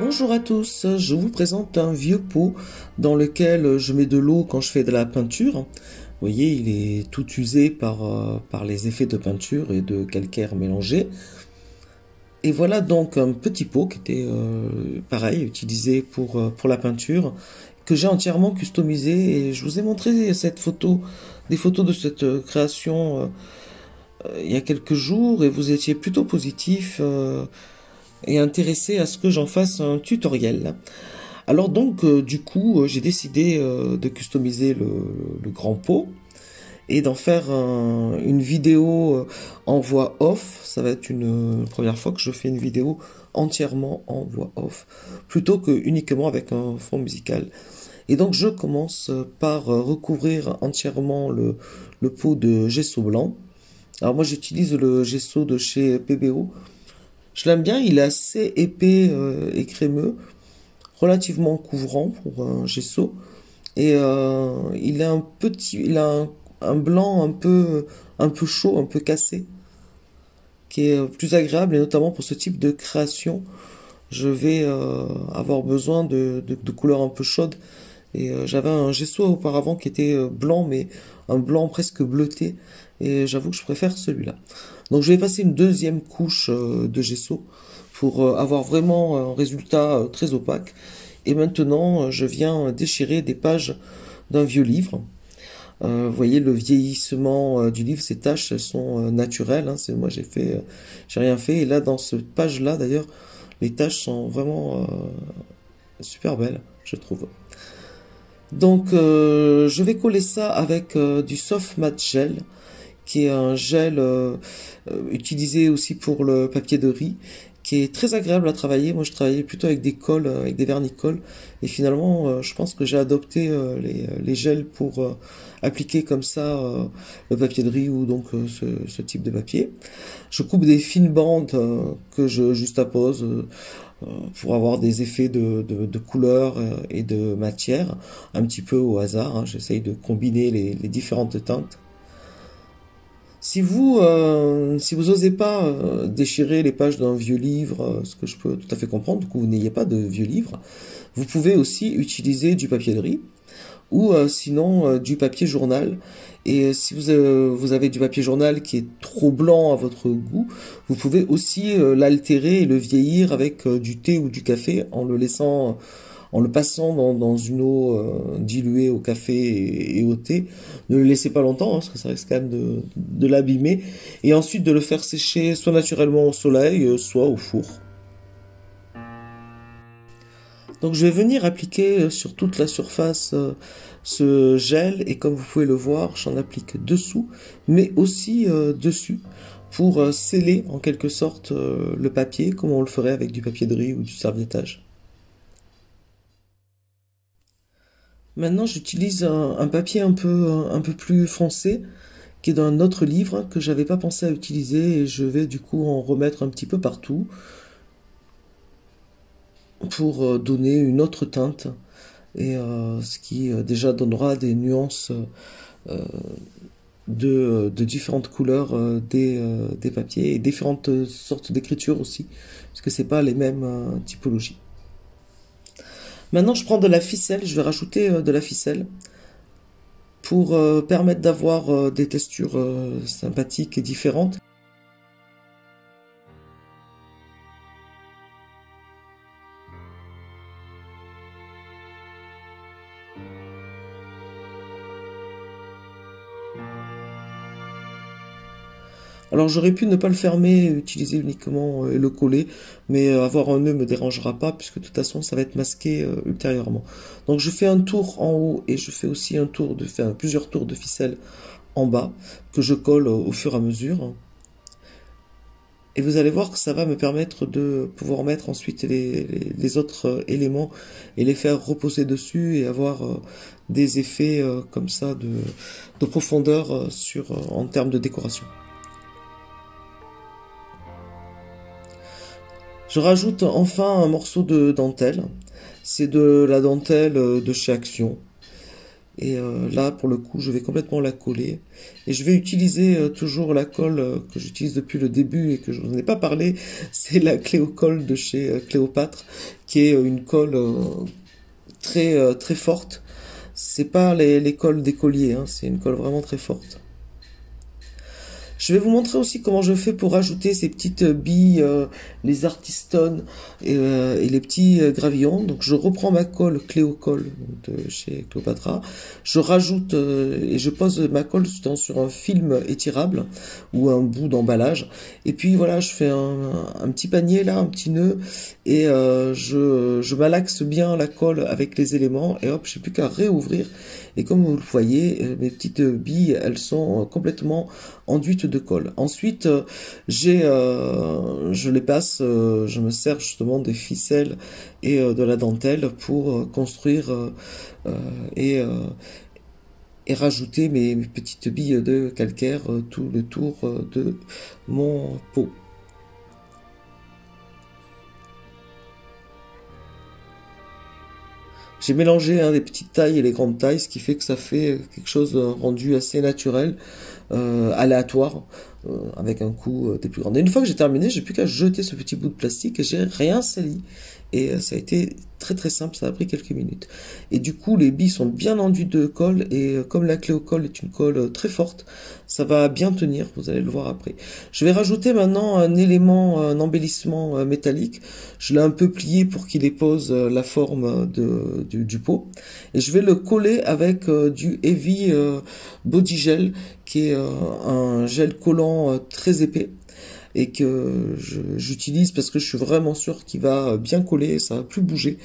Bonjour à tous, je vous présente un vieux pot dans lequel je mets de l'eau quand je fais de la peinture. Vous voyez, il est tout usé par les effets de peinture et de calcaire mélangé. Et voilà donc un petit pot qui était pareil, utilisé pour la peinture, que j'ai entièrement customisé. Et je vous ai montré cette photo, des photos de cette création il y a quelques jours, et vous étiez plutôt positif et intéressé à ce que j'en fasse un tutoriel. Alors donc du coup j'ai décidé de customiser le grand pot et d'en faire une vidéo en voix off. Ça va être une première fois que je fais une vidéo entièrement en voix off plutôt que uniquement avec un fond musical. Et donc je commence par recouvrir entièrement le pot de gesso blanc. Alors moi j'utilise le gesso de chez PBO. Je l'aime bien, il est assez épais et crémeux, relativement couvrant pour un gesso. Et il a un blanc un peu chaud, un peu cassé, qui est plus agréable, et notamment pour ce type de création, je vais avoir besoin de couleurs un peu chaudes. Et j'avais un gesso auparavant qui était blanc, mais un blanc presque bleuté. Et j'avoue que je préfère celui-là. Donc je vais passer une deuxième couche de gesso pour avoir vraiment un résultat très opaque. Et maintenant, je viens déchirer des pages d'un vieux livre. Vous voyez le vieillissement du livre, ces taches, elles sont naturelles. Hein, moi, j'ai rien fait. Et là, dans cette page-là, d'ailleurs, les taches sont vraiment super belles, je trouve. Donc, je vais coller ça avec du Soft Matte Gel, qui est un gel utilisé aussi pour le papier de riz, qui est très agréable à travailler. Moi, je travaillais plutôt avec des cols, avec des vernis-cols, et finalement, je pense que j'ai adopté les gels pour appliquer comme ça le papier de riz ou donc ce type de papier. Je coupe des fines bandes que je justapose pour avoir des effets de couleurs et de matière, un petit peu au hasard. Hein. J'essaye de combiner les différentes teintes. Si vous osez pas déchirer les pages d'un vieux livre, ce que je peux tout à fait comprendre, du coup vous n'ayez pas de vieux livre, vous pouvez aussi utiliser du papier de riz ou sinon du papier journal. Et si vous avez du papier journal qui est trop blanc à votre goût, vous pouvez aussi l'altérer et le vieillir avec du thé ou du café en le passant dans une eau diluée au café et au thé. Ne le laissez pas longtemps, hein, parce que ça risque quand même de l'abîmer. Et ensuite de le faire sécher soit naturellement au soleil, soit au four. Donc je vais venir appliquer sur toute la surface ce gel, et comme vous pouvez le voir, j'en applique dessous, mais aussi dessus, pour sceller en quelque sorte le papier, comme on le ferait avec du papier de riz ou du serviettage. Maintenant, j'utilise un papier un peu plus foncé, qui est d'un autre livre que j'avais pas pensé à utiliser, et je vais du coup en remettre un petit peu partout pour donner une autre teinte, et ce qui déjà donnera des nuances de différentes couleurs des papiers et différentes sortes d'écriture aussi, parce que c'est pas les mêmes typologies. Maintenant, je prends de la ficelle, je vais rajouter de la ficelle pour permettre d'avoir des textures sympathiques et différentes. Alors j'aurais pu ne pas le fermer, utiliser uniquement et le coller, mais avoir un nœud me dérangera pas, puisque de toute façon ça va être masqué ultérieurement. Donc je fais un tour en haut, et je fais aussi plusieurs tours de ficelle en bas, que je colle au fur et à mesure. Et vous allez voir que ça va me permettre de pouvoir mettre ensuite les autres éléments et les faire reposer dessus, et avoir des effets comme ça de profondeur en termes de décoration. Je rajoute enfin un morceau de dentelle. C'est de la dentelle de chez Action. Et là, pour le coup, je vais complètement la coller. Et je vais utiliser toujours la colle que j'utilise depuis le début et que je vous en ai pas parlé. C'est la Cléocolle de chez Cléopâtre, qui est une colle très forte. C'est pas les colles d'écolier, hein, c'est une colle vraiment très forte. Je vais vous montrer aussi comment je fais pour rajouter ces petites billes, les artistones et les petits gravillons. Donc je reprends ma colle Cléocolle de chez Cléopatra, je rajoute et je pose ma colle sur un film étirable ou un bout d'emballage. Et puis voilà, je fais un petit panier là, un petit nœud et je malaxe bien la colle avec les éléments et hop, j'ai plus qu'à réouvrir. Et comme vous le voyez, mes petites billes, elles sont complètement enduites de colle. Ensuite, je les passe, je me sers justement des ficelles et de la dentelle pour construire et rajouter mes petites billes de calcaire tout le tour de mon pot. J'ai mélangé les petites tailles et les grandes tailles, ce qui fait que ça fait quelque chose de rendu assez naturel, aléatoire, avec un coup des plus grandes. Et une fois que j'ai terminé, j'ai plus qu'à jeter ce petit bout de plastique et j'ai rien sali. Et ça a été très simple, ça a pris quelques minutes. Et du coup, les billes sont bien enduites de colle et comme la Cléocolle est une colle très forte, ça va bien tenir, vous allez le voir après. Je vais rajouter maintenant un élément, un embellissement métallique. Je l'ai un peu plié pour qu'il épose la forme du pot. Et je vais le coller avec du Heavy Body Gel, qui est un gel collant très épais et que j'utilise parce que je suis vraiment sûr qu'il va bien coller et ça va plus bouger.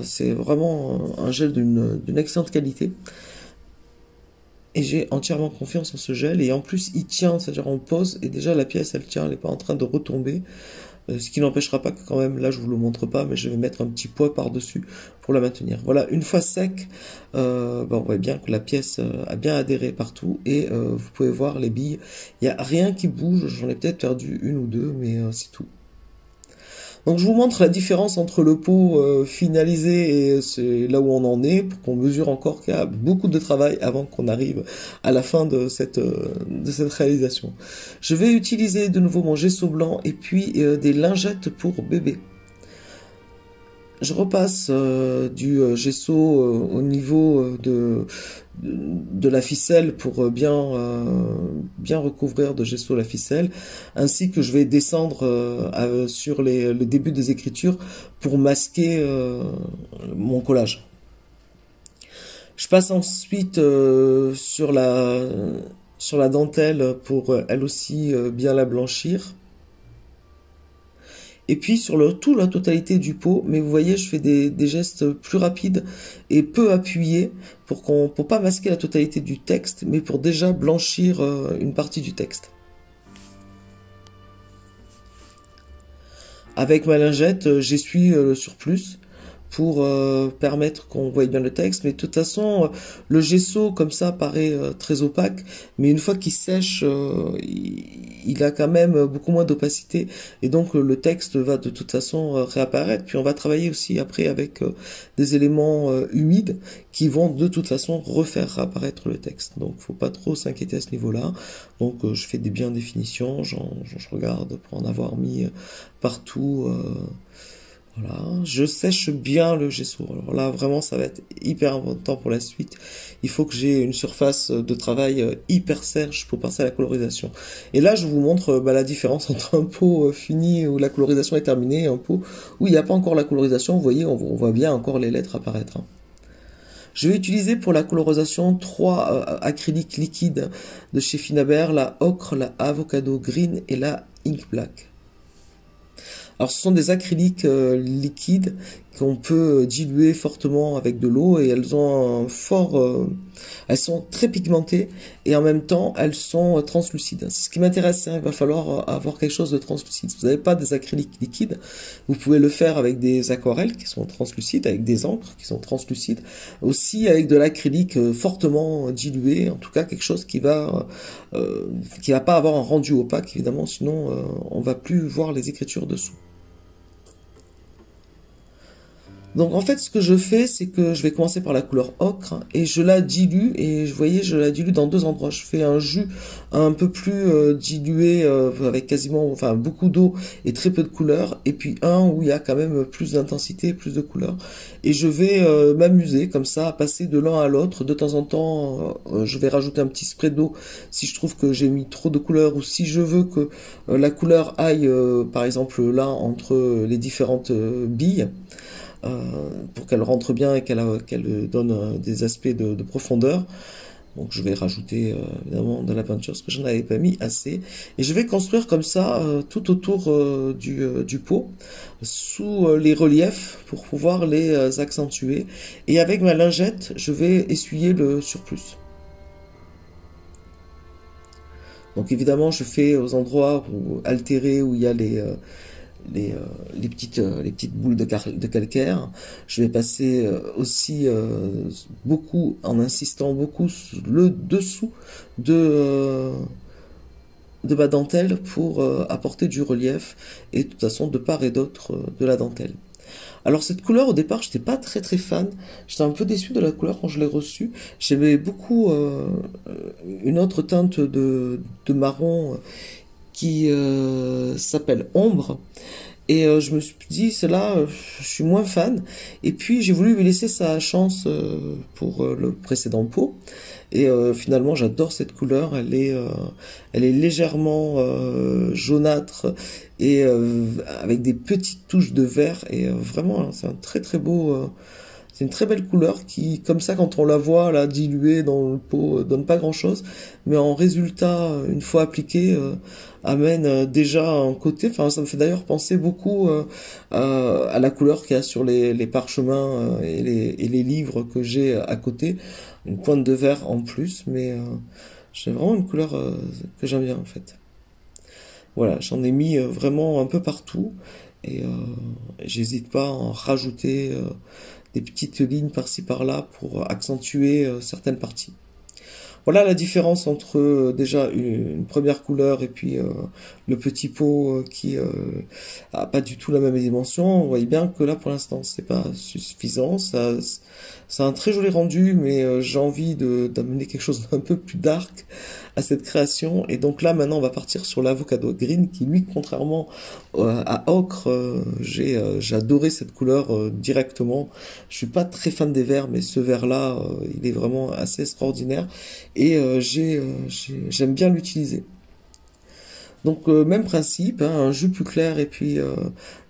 C'est vraiment un gel d'une excellente qualité. Et j'ai entièrement confiance en ce gel. Et en plus, il tient, c'est-à-dire on pose et déjà la pièce, elle tient, elle n'est pas en train de retomber. Ce qui n'empêchera pas que quand même, là je vous le montre pas, mais je vais mettre un petit poids par-dessus pour la maintenir. Voilà, une fois sec, on voit bien que la pièce a bien adhéré partout et vous pouvez voir les billes. Il n'y a rien qui bouge, j'en ai peut-être perdu une ou deux, mais c'est tout. Donc je vous montre la différence entre le pot finalisé et c'est là où on en est, pour qu'on mesure encore qu'il y a beaucoup de travail avant qu'on arrive à la fin de cette réalisation. Je vais utiliser de nouveau mon gesso blanc et puis des lingettes pour bébé. Je repasse du gesso au niveau de la ficelle pour bien recouvrir de gesso la ficelle, ainsi que je vais descendre sur le début des écritures pour masquer mon collage. Je passe ensuite sur la dentelle pour elle aussi bien la blanchir. Et puis sur la totalité du pot, mais vous voyez, je fais des gestes plus rapides et peu appuyés pour pas masquer la totalité du texte, mais pour déjà blanchir une partie du texte. Avec ma lingette, j'essuie le surplus pour permettre qu'on voie bien le texte, mais de toute façon le gesso comme ça paraît très opaque, mais une fois qu'il sèche il a quand même beaucoup moins d'opacité et donc le texte va de toute façon réapparaître. Puis on va travailler aussi après avec des éléments humides qui vont de toute façon refaire réapparaître le texte, donc faut pas trop s'inquiéter à ce niveau là. Donc je fais des bien définitions, je regarde pour en avoir mis partout. Voilà, je sèche bien le gesso. Alors là, vraiment, ça va être hyper important pour la suite. Il faut que j'ai une surface de travail hyper sèche pour passer à la colorisation. Et là, je vous montre la différence entre un pot fini où la colorisation est terminée et un pot où il n'y a pas encore la colorisation. Vous voyez, on voit bien encore les lettres apparaître. Je vais utiliser pour la colorisation 3 acryliques liquides de chez Finabert, la ocre, la avocado green et la ink black. Alors ce sont des acryliques liquides qu'on peut diluer fortement avec de l'eau et elles ont elles sont très pigmentées et en même temps elles sont translucides. C'est ce qui m'intéresse, il va falloir avoir quelque chose de translucide. Si vous n'avez pas des acryliques liquides, vous pouvez le faire avec des aquarelles qui sont translucides, avec des encres qui sont translucides, aussi avec de l'acrylique fortement dilué, en tout cas quelque chose qui va pas avoir un rendu opaque évidemment, sinon on va plus voir les écritures dessous. Donc en fait, ce que je fais, c'est que je vais commencer par la couleur ocre et je la dilue. Et vous voyez, je la dilue dans deux endroits. Je fais un jus un peu plus dilué avec quasiment, enfin beaucoup d'eau et très peu de couleur. Et puis un où il y a quand même plus d'intensité, plus de couleur. Et je vais m'amuser comme ça à passer de l'un à l'autre. De temps en temps, je vais rajouter un petit spray d'eau si je trouve que j'ai mis trop de couleur ou si je veux que la couleur aille, par exemple là, entre les différentes billes. Pour qu'elle rentre bien et qu'elle donne des aspects de profondeur. Donc je vais rajouter évidemment de la peinture parce que j'en avais pas mis assez. Et je vais construire comme ça tout autour du pot, sous les reliefs pour pouvoir les accentuer. Et avec ma lingette, je vais essuyer le surplus. Donc évidemment, je fais aux endroits altérés où il y a les petites boules de calcaire. Je vais passer aussi beaucoup, en insistant beaucoup, sur le dessous de ma dentelle pour apporter du relief et de toute façon de part et d'autre de la dentelle. Alors cette couleur au départ j'étais pas très fan, j'étais un peu déçu de la couleur quand je l'ai reçue. J'aimais beaucoup une autre teinte de marron qui s'appelle Ombre. Et je me suis dit, celle-là, je suis moins fan. Et puis, j'ai voulu lui laisser sa chance pour le précédent pot. Et finalement, j'adore cette couleur. Elle est légèrement jaunâtre et avec des petites touches de vert. Et vraiment, c'est un très beau... c'est une très belle couleur qui, comme ça, quand on la voit là diluée dans le pot, donne pas grand-chose, mais en résultat, une fois appliquée, amène déjà un côté. Enfin, ça me fait d'ailleurs penser beaucoup à la couleur qu'il y a sur les parchemins et les livres que j'ai à côté, une pointe de vert en plus, mais j'ai vraiment une couleur que j'aime bien en fait. Voilà, j'en ai mis vraiment un peu partout et j'hésite pas à en rajouter des petites lignes par-ci par-là pour accentuer certaines parties. Voilà la différence entre déjà une première couleur et puis le petit pot qui a pas du tout la même dimension. Vous voyez bien que là pour l'instant c'est pas suffisant. Ça a un très joli rendu, mais j'ai envie d'amener quelque chose d'un peu plus dark à cette création. Et donc là maintenant on va partir sur l'avocado green qui lui contrairement à ocre, j'ai adoré cette couleur directement. Je suis pas très fan des verts, mais ce vert là il est vraiment assez extraordinaire et j'aime bien l'utiliser. Donc même principe, hein, un jus plus clair et puis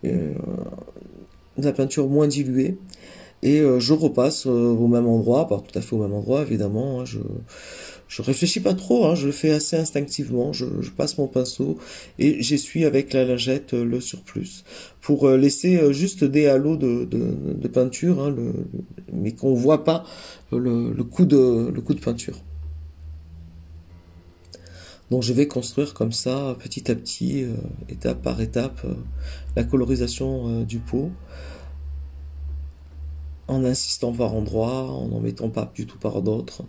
de la peinture moins diluée. Et je repasse au même endroit, pas tout à fait au même endroit évidemment, hein, je réfléchis pas trop, hein, je le fais assez instinctivement, je passe mon pinceau et j'essuie avec la lingette le surplus pour laisser juste des halos de peinture, hein, mais qu'on voit pas le coup de peinture. Donc je vais construire comme ça, petit à petit, étape par étape, la colorisation du pot, en insistant par endroits, en n'en mettant pas du tout par d'autres.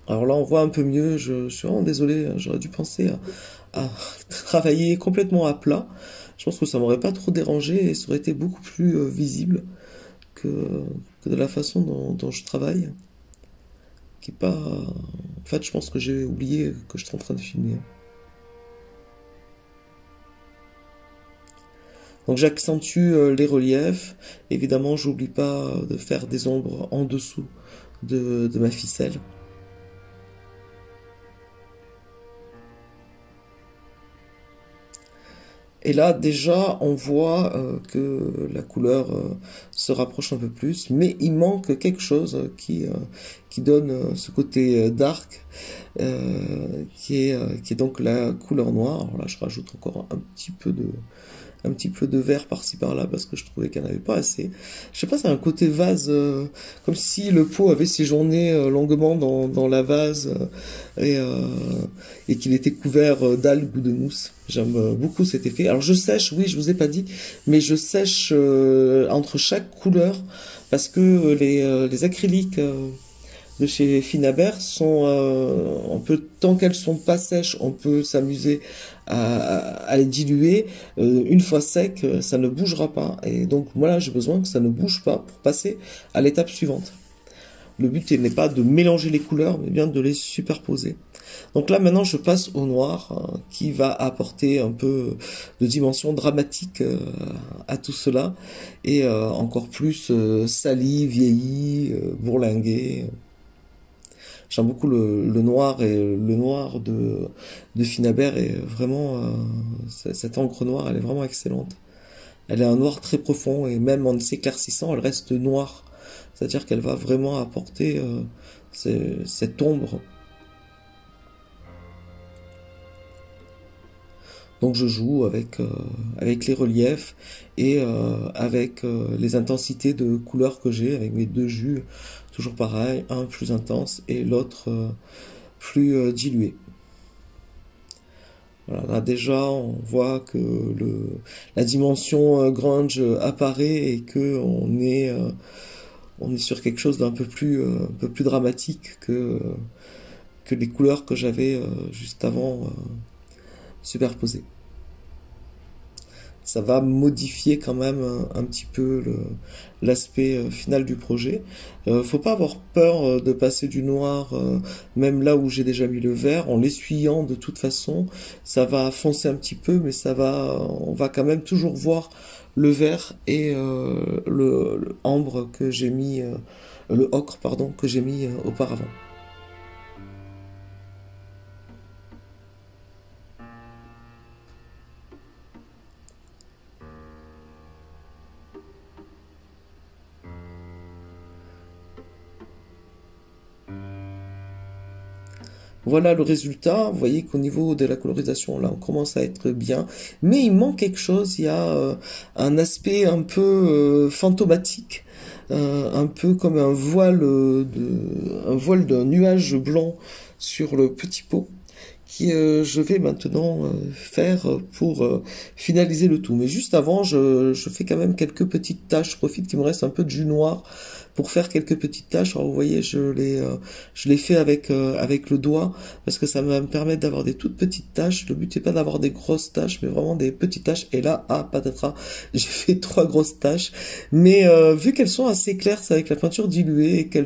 Alors là on voit un peu mieux, je suis vraiment désolé, j'aurais dû penser à travailler complètement à plat. Je pense que ça m'aurait pas trop dérangé et ça aurait été beaucoup plus visible que de la façon dont je travaille. Qui est pas... En fait, je pense que j'ai oublié que je suis en train de filmer. Donc j'accentue les reliefs. Évidemment, j'oublie pas de faire des ombres en dessous de ma ficelle. Et là, déjà, on voit que la couleur se rapproche un peu plus, mais il manque quelque chose qui donne ce côté dark, qui est donc la couleur noire. Alors là, je rajoute encore un petit peu de vert par-ci par-là parce que je trouvais qu'il n'y en avait pas assez. Je sais pas, c'est un côté vase, comme si le pot avait séjourné longuement dans la vase et qu'il était couvert d'algues ou de mousse. J'aime beaucoup cet effet. Alors je sèche, oui, je vous ai pas dit, mais je sèche entre chaque couleur parce que les acryliques de chez Finabert sont, on peut, tant qu'elles sont pas sèches, on peut s'amuser à les diluer. Une fois sec, ça ne bougera pas. Et donc voilà, j'ai besoin que ça ne bouge pas pour passer à l'étape suivante. Le but n'est pas de mélanger les couleurs, mais bien de les superposer. Donc là, maintenant, je passe au noir, qui va apporter un peu de dimension dramatique à tout cela, et encore plus sali, vieilli, bourlingué. J'aime beaucoup le noir, et le noir de Finabert est vraiment... cette encre noire, elle est vraiment excellente. Elle est un noir très profond, et même en s'éclaircissant, elle reste noire. C'est-à-dire qu'elle va vraiment apporter cette ombre. Donc je joue avec les reliefs et avec les intensités de couleurs que j'ai, avec mes deux jus, toujours pareil, un plus intense et l'autre plus dilué. Voilà, là déjà on voit que la dimension grunge apparaît et que on est sur quelque chose d'un peu plus dramatique que les couleurs que j'avais juste avant superposées. Ça va modifier quand même un petit peu l'aspect final du projet. Faut pas avoir peur de passer du noir, même là où j'ai déjà mis le vert, en l'essuyant de toute façon. Ça va foncer un petit peu, mais on va quand même toujours voir le vert et le ambre que j'ai mis, le ocre pardon, que j'ai mis auparavant. Voilà le résultat. Vous voyez qu'au niveau de la colorisation, là, on commence à être bien. Mais il manque quelque chose. Il y a un aspect un peu fantomatique, un peu comme un voile d'un nuage blanc sur le petit pot, qui je vais maintenant faire pour finaliser le tout. Mais juste avant, je fais quand même quelques petites taches. Je profite qu'il me reste un peu de jus noir pour faire quelques petites taches. Alors vous voyez, je les fais avec le doigt, parce que ça va me permettre d'avoir des toutes petites taches. Le but n'est pas d'avoir des grosses taches, mais vraiment des petites taches. Et là, patatras, j'ai fait 3 grosses taches. Mais vu qu'elles sont assez claires, c'est avec la peinture diluée, et qu'elles,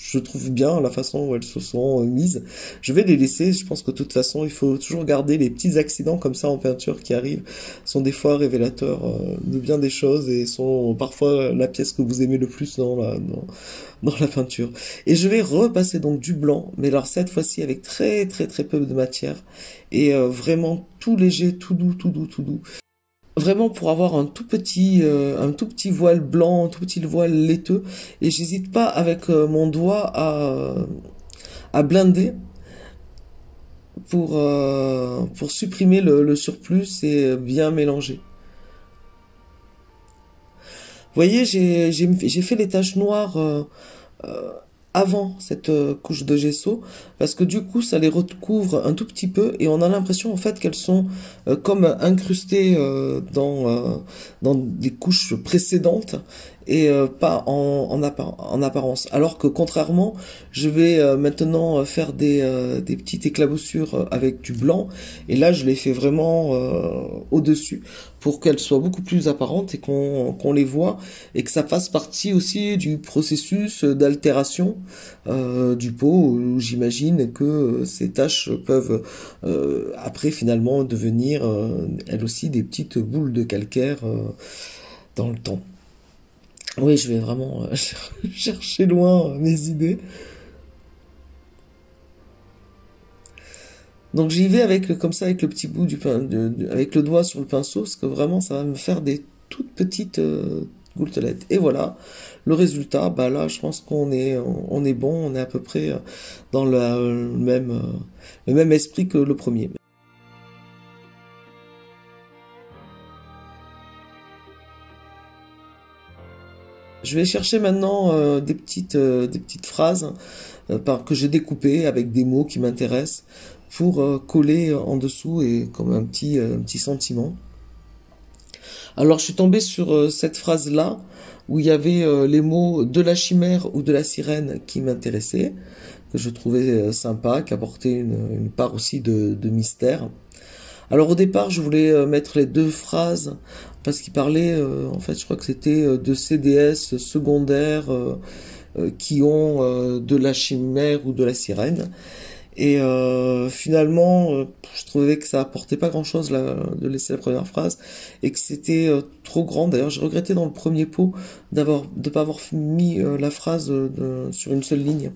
je trouve bien la façon où elles se sont mises, je vais les laisser. Je pense que de toute façon, il faut toujours garder les petits accidents comme ça en peinture qui arrivent, sont des fois révélateurs de bien des choses, et sont parfois la pièce que vous aimez le plus dans la peinture. Et je vais repasser donc du blanc, mais alors cette fois-ci avec très très très peu de matière, et vraiment tout léger, tout doux, tout doux, tout doux. Vraiment pour avoir un tout petit voile blanc, un tout petit voile laiteux, et j'hésite pas avec mon doigt à blinder pour supprimer le surplus et bien mélanger. Vous voyez, j'ai fait les taches noires avant cette couche de gesso, parce que du coup ça les recouvre un tout petit peu, et on a l'impression en fait qu'elles sont comme incrustées dans des couches précédentes, et pas en apparence. Alors que contrairement, je vais maintenant faire des petites éclaboussures avec du blanc, et là je les fais vraiment au-dessus, pour qu'elles soient beaucoup plus apparentes et qu'on les voit, et que ça fasse partie aussi du processus d'altération du pot, où j'imagine que ces taches peuvent après finalement devenir elles aussi des petites boules de calcaire dans le temps. Oui, je vais vraiment chercher loin mes idées. Donc j'y vais avec comme ça, avec le petit bout du avec le doigt sur le pinceau, parce que vraiment ça va me faire des toutes petites gouttelettes. Et voilà le résultat. Bah là, je pense qu'on est bon, on est à peu près dans le même esprit que le premier. Je vais chercher maintenant des petites phrases que j'ai découpées avec des mots qui m'intéressent, pour coller en dessous, et comme un petit sentiment. Alors je suis tombé sur cette phrase-là, où il y avait les mots de la chimère ou de la sirène qui m'intéressaient, que je trouvais sympa, qui apportait une part aussi de mystère. Alors au départ, je voulais mettre les deux phrases, parce qu'il parlait, en fait, je crois que c'était de CDS secondaires qui ont de la chimère ou de la sirène. Et finalement, je trouvais que ça apportait pas grand-chose là, de laisser la première phrase et que c'était trop grand. D'ailleurs, j'ai regretté dans le premier pot de pas avoir mis la phrase sur une seule ligne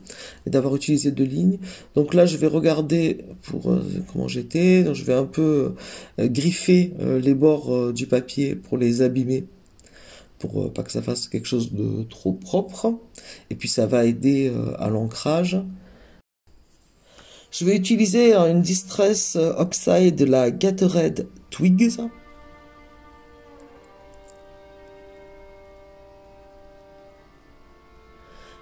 et d'avoir utilisé deux lignes. Donc là, je vais regarder pour comment j'étais. Donc je vais un peu griffer les bords du papier pour les abîmer, pour pas que ça fasse quelque chose de trop propre. Et puis ça va aider à l'ancrage. Je vais utiliser une Distress Oxide de la Gatorade Twigs.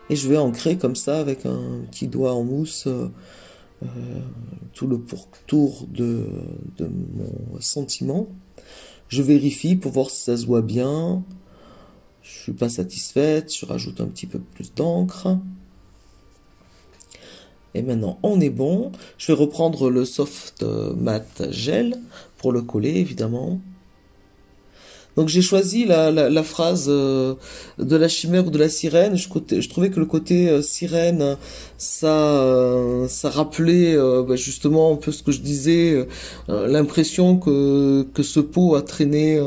Et je vais ancrer comme ça avec un petit doigt en mousse tout le pourtour de mon sentiment. Je vérifie pour voir si ça se voit bien. Je suis pas satisfaite, je rajoute un petit peu plus d'encre. Et maintenant, on est bon. Je vais reprendre le Soft Matte Gel pour le coller, évidemment. Donc j'ai choisi la phrase de la chimère ou de la sirène. Je trouvais que le côté sirène, ça rappelait justement un peu ce que je disais, l'impression que ce pot a traîné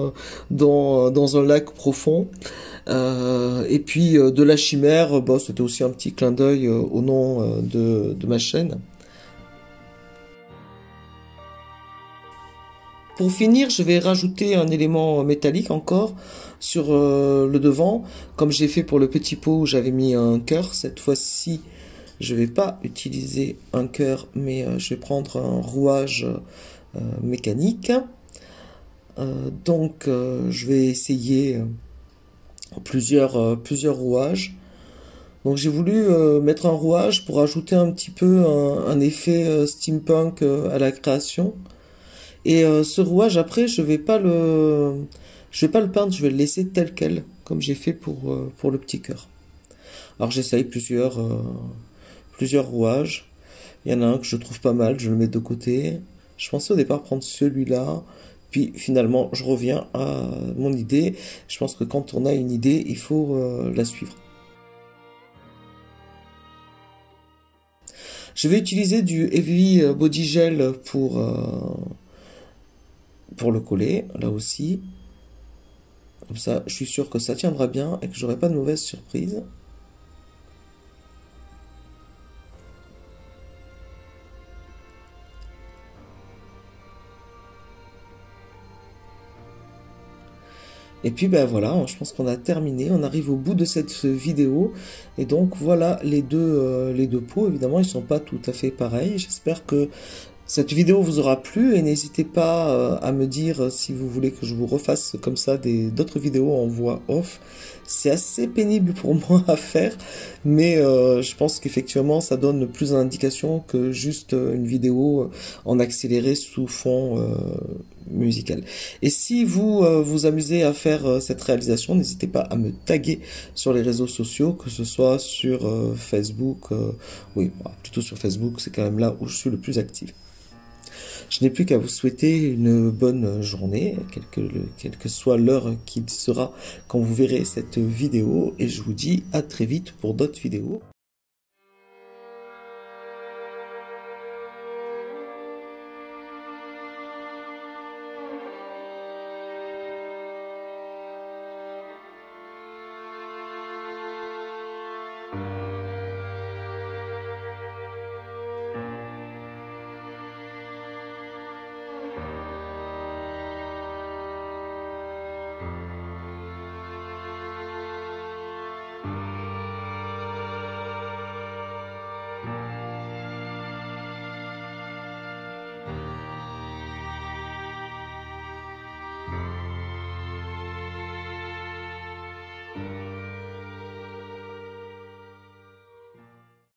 dans un lac profond. Et puis de la chimère, c'était aussi un petit clin d'œil au nom de ma chaîne. Pour finir, je vais rajouter un élément métallique encore sur le devant, comme j'ai fait pour le petit pot où j'avais mis un cœur. Cette fois-ci, je vais pas utiliser un cœur, mais je vais prendre un rouage mécanique. Donc, je vais essayer plusieurs rouages. Donc j'ai voulu mettre un rouage pour ajouter un petit peu un effet steampunk à la création. Et ce rouage après je vais pas le peindre, je vais le laisser tel quel, comme j'ai fait pour le petit cœur. Alors j'essaye plusieurs rouages. Il y en a un que je trouve pas mal, je le mets de côté. Je pensais au départ prendre celui-là. Puis finalement, je reviens à mon idée. Je pense que quand on a une idée, il faut la suivre. Je vais utiliser du Heavy Body Gel pour le coller, là aussi. Comme ça, je suis sûr que ça tiendra bien et que j'aurai pas de mauvaise surprise. Et puis ben voilà, je pense qu'on a terminé, on arrive au bout de cette vidéo. Et donc voilà les deux pots, évidemment ils sont pas tout à fait pareils. J'espère que cette vidéo vous aura plu et n'hésitez pas à me dire si vous voulez que je vous refasse comme ça d'autres vidéos en voix off. C'est assez pénible pour moi à faire, mais je pense qu'effectivement ça donne plus d'indications que juste une vidéo en accéléré sous fond musical. Et si vous vous amusez à faire cette réalisation, n'hésitez pas à me taguer sur les réseaux sociaux, que ce soit sur Facebook, oui, plutôt sur Facebook, c'est quand même là où je suis le plus actif. Je n'ai plus qu'à vous souhaiter une bonne journée, quelle que soit l'heure qu'il sera quand vous verrez cette vidéo, et je vous dis à très vite pour d'autres vidéos.